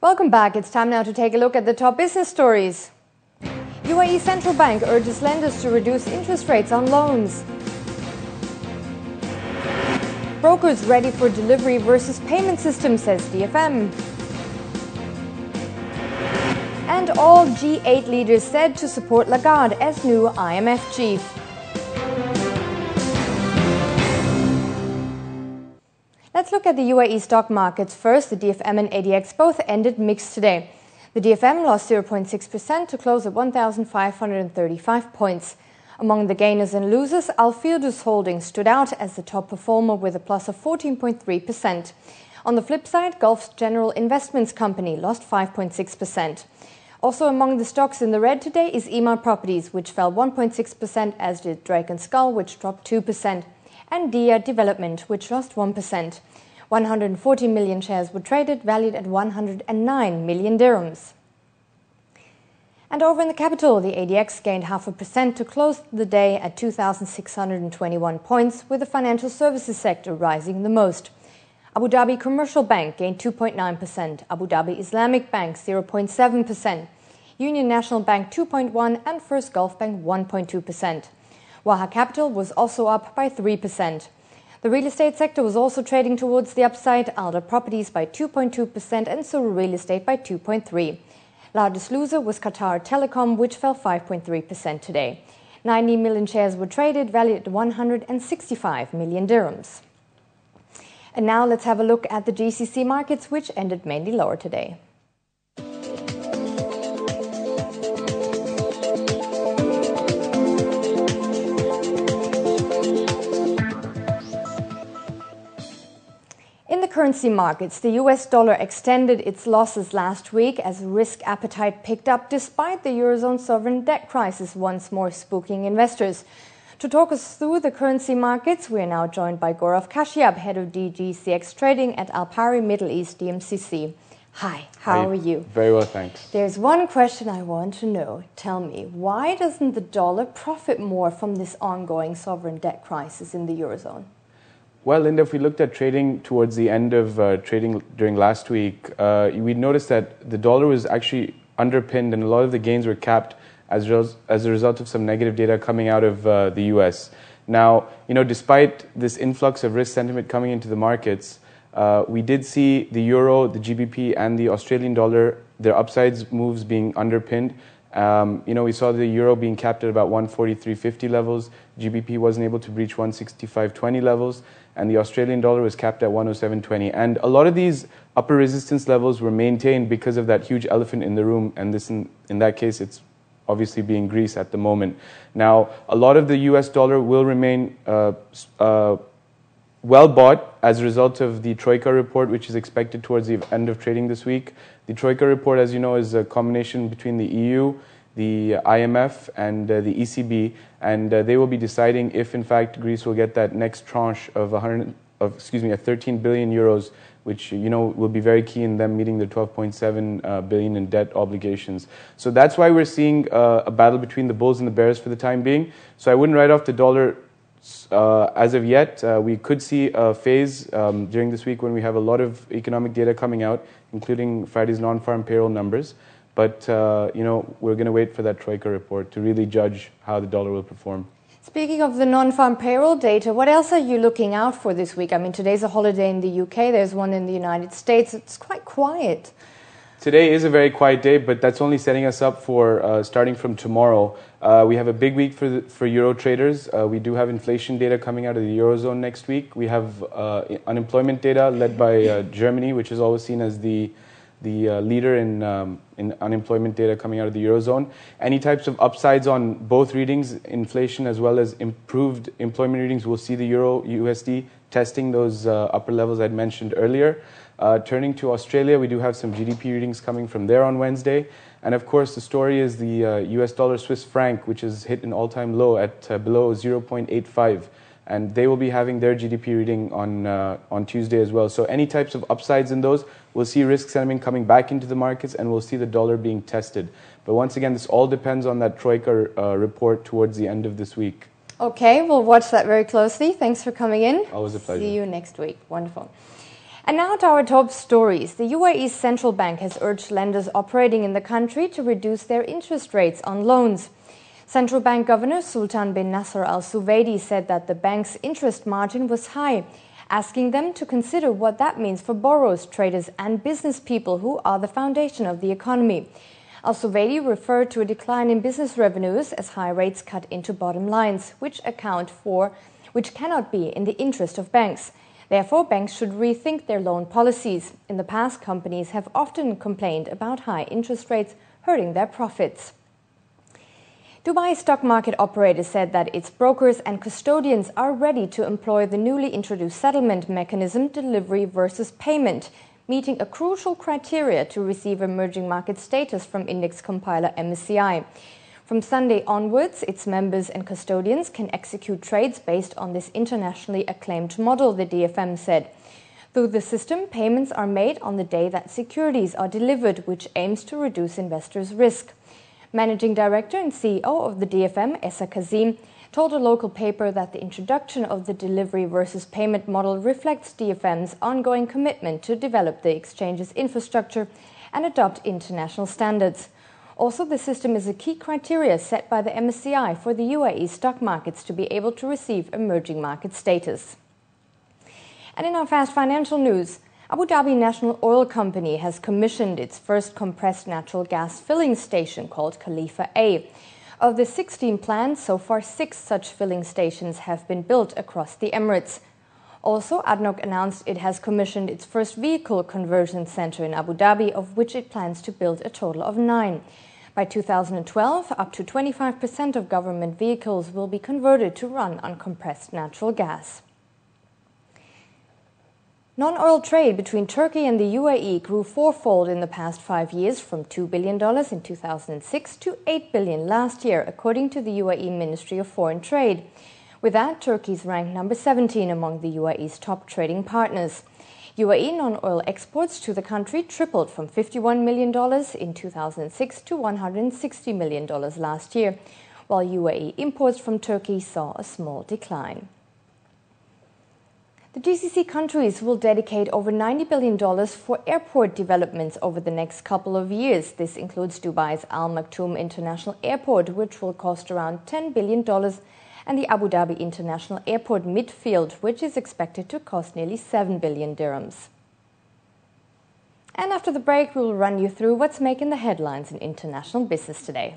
Welcome back. It's time now to take a look at the top business stories. UAE Central Bank urges lenders to reduce interest rates on loans. Brokers ready for delivery versus payment system, says DFM. And all G8 leaders said to support Lagarde as new IMF chief. Let's look at the UAE stock markets first. The DFM and ADX both ended mixed today. The DFM lost 0.6% to close at 1,535 points. Among the gainers and losers, Al Firdaus Holdings stood out as the top performer with a plus of 14.3%. On the flip side, Gulf's General Investments Company lost 5.6%. Also among the stocks in the red today is Emaar Properties, which fell 1.6%, as did Drake & Skull, which dropped 2%, and Dia Development, which lost 1%. 140 million shares were traded, valued at 109 million dirhams. And over in the capital, the ADX gained 0.5% to close the day at 2,621 points, with the financial services sector rising the most. Abu Dhabi Commercial Bank gained 2.9%, Abu Dhabi Islamic Bank 0.7%, Union National Bank 2.1%, and First Gulf Bank 1.2%. Waha Capital was also up by 3%. The real estate sector was also trading towards the upside, Alder Properties by 2.2% and Surul Real Estate by 2.3%. Largest loser was Qatar Telecom, which fell 5.3% today. 90 million shares were traded, valued at 165 million dirhams. And now let's have a look at the GCC markets, which ended mainly lower today. In the currency markets, the US dollar extended its losses last week as risk appetite picked up despite the Eurozone sovereign debt crisis once more spooking investors. To talk us through the currency markets, we are now joined by Gaurav Kashyap, head of DGCX trading at Alpari Middle East DMCC. Hi, how are you? Very well, thanks. There's one question I want to know. Tell me, why doesn't the dollar profit more from this ongoing sovereign debt crisis in the Eurozone? Well, Linda, if we looked at trading towards the end of trading during last week, we noticed that the dollar was actually underpinned and a lot of the gains were capped as a result of some negative data coming out of the US. Now, despite this influx of risk sentiment coming into the markets, we did see the euro, the GBP, and the Australian dollar, their upsides moves being underpinned. We saw the euro being capped at about 143.50 levels. GBP wasn't able to breach 165.20 levels, and the Australian dollar was capped at 107.20. And a lot of these upper resistance levels were maintained because of that huge elephant in the room, and this, in that case, it's obviously being Greece at the moment. Now, a lot of the US dollar will remain well bought as a result of the Troika report, which is expected towards the end of trading this week. The Troika report, as you know, is a combination between the EU, the IMF, and the ECB, and they will be deciding if, in fact, Greece will get that next tranche of 13 billion euros, which will be very key in them meeting the 12.7 billion in debt obligations. So that's why we're seeing a battle between the bulls and the bears for the time being. So I wouldn't write off the dollar as of yet. We could see a phase during this week when we have a lot of economic data coming out, including Friday's non-farm payroll numbers. But, we're going to wait for that Troika report to really judge how the dollar will perform. Speaking of the non-farm payroll data, what else are you looking out for this week? I mean, today's a holiday in the UK. There's one in the United States. It's quite quiet. Today is a very quiet day, but that's only setting us up for starting from tomorrow. We have a big week for Euro traders. We do have inflation data coming out of the Eurozone next week. We have unemployment data led by Germany, which is always seen as the leader in unemployment data coming out of the Eurozone. Any types of upsides on both readings, inflation as well as improved employment readings, we'll see the Euro USD testing those upper levels I'd mentioned earlier. Turning to Australia, we do have some GDP readings coming from there on Wednesday. And of course, the story is the US dollar Swiss franc, which has hit an all-time low at below 0.85. And they will be having their GDP reading on Tuesday as well. So any types of upsides in those, we'll see risk sentiment coming back into the markets, and we'll see the dollar being tested. But once again, this all depends on that Troika report towards the end of this week. Okay, we'll watch that very closely. Thanks for coming in. Always a pleasure. See you next week. Wonderful. And now to our top stories. The UAE's central bank has urged lenders operating in the country to reduce their interest rates on loans. Central Bank Governor Sultan bin Nasser Al Suwaidi said that the bank's interest margin was high, asking them to consider what that means for borrowers, traders and business people who are the foundation of the economy. Al Suwaidi referred to a decline in business revenues as high rates cut into bottom lines, which cannot be in the interest of banks. Therefore, banks should rethink their loan policies. In the past, companies have often complained about high interest rates hurting their profits. Dubai stock market operator said that its brokers and custodians are ready to employ the newly introduced settlement mechanism, delivery versus payment, meeting a crucial criteria to receive emerging market status from index compiler MSCI. From Sunday onwards, its members and custodians can execute trades based on this internationally acclaimed model, the DFM said. Through the system, payments are made on the day that securities are delivered, which aims to reduce investors' risk. Managing Director and CEO of the DFM, Essa Kazim, told a local paper that the introduction of the delivery versus payment model reflects DFM's ongoing commitment to develop the exchange's infrastructure and adopt international standards. Also, the system is a key criteria set by the MSCI for the UAE stock markets to be able to receive emerging market status. And in our fast financial news, Abu Dhabi National Oil Company has commissioned its first compressed natural gas filling station called Khalifa A. Of the 16 planned, so far 6 such filling stations have been built across the Emirates. Also, ADNOC announced it has commissioned its first vehicle conversion center in Abu Dhabi, of which it plans to build a total of 9. By 2012, up to 25% of government vehicles will be converted to run on compressed natural gas. Non-oil trade between Turkey and the UAE grew fourfold in the past 5 years, from $2 billion in 2006 to $8 billion last year, according to the UAE Ministry of Foreign Trade. With that, Turkey's ranked number 17 among the UAE's top trading partners. UAE non-oil exports to the country tripled from $51 million in 2006 to $160 million last year, while UAE imports from Turkey saw a small decline. The GCC countries will dedicate over $90 billion for airport developments over the next couple of years. This includes Dubai's Al Maktoum International Airport, which will cost around $10 billion, and the Abu Dhabi International Airport Midfield, which is expected to cost nearly 7 billion dirhams. And after the break, we will run you through what's making the headlines in international business today.